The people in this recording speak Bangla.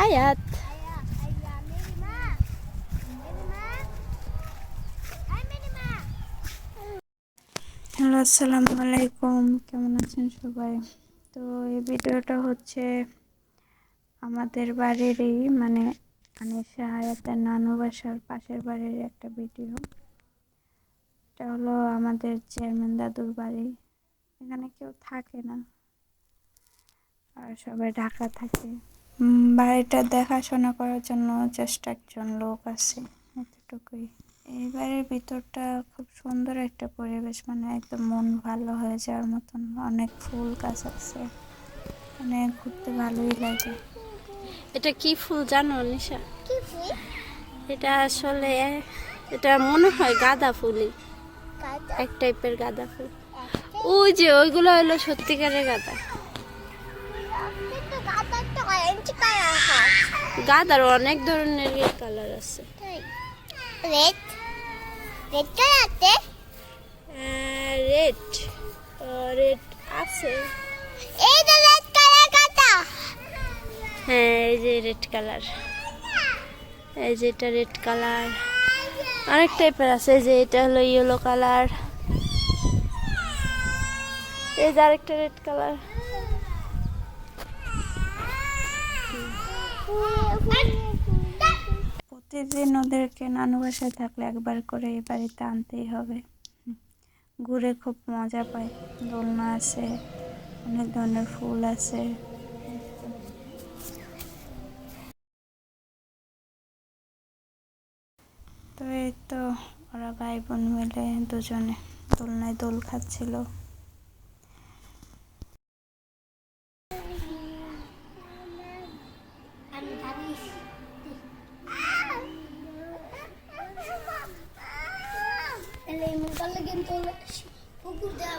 আয়াত। হ্যালো, আসসালামু আলাইকুম। কেমন আছেন সবাই? তো এই ভিডিওটা হচ্ছে আমাদের বাড়িরই মানে আনিশা আয়াতের নানু বাসার পাশের বাড়ির একটা ভিডিও। এটা হলো আমাদের চেয়ারম্যান দাদুর বাড়ি। এখানে কেউ থাকে না, আর সবাই ঢাকা থাকে। বাড়িটা দেখাশোনা করার জন্য জাস্ট একজন লোক আছে, এতটুকুই। এই বাড়ির ভিতরটা খুব সুন্দর একটা পরিবেশ, মানে একদম মন ভালো হয়ে যাওয়ার মতন। অনেক ফুল গাছ আছে, মানে ঘুরতে ভালোই লাগে। এটা কি ফুল জানো নিশা? এটা আসলে এটা মনে হয় গাঁদা ফুলই, এক টাইপের গাঁদা ফুল। ওই যে ওইগুলো হলো সত্যিকারের গাঁদা। গাঁদার অনেক ধরনের কালার আছে। রেড রেড কালার আছে। রেড রেড আছে। এই যে রেড কালার গাঁদা। হ্যাঁ, এই যে রেড কালার, এই যে এটা রেড কালার। অনেক টাইপের আছে। যে এটা হলো ইয়েলো কালার, এই যে আরেকটা রেড কালার। প্রতিদিন ওদেরকে নানু বাসায় থাকলে একবার করে এই বাড়িতে আনতেই হবে। ঘুরে খুব মজা পায়। দোলনা আছে, অনেক ধরনের ফুল আছে। তো এই তো ওরা ভাই বোন মিলে দুজনে দোলনায় দোল খাচ্ছিল। কিন্তু পুকুর দেওয়া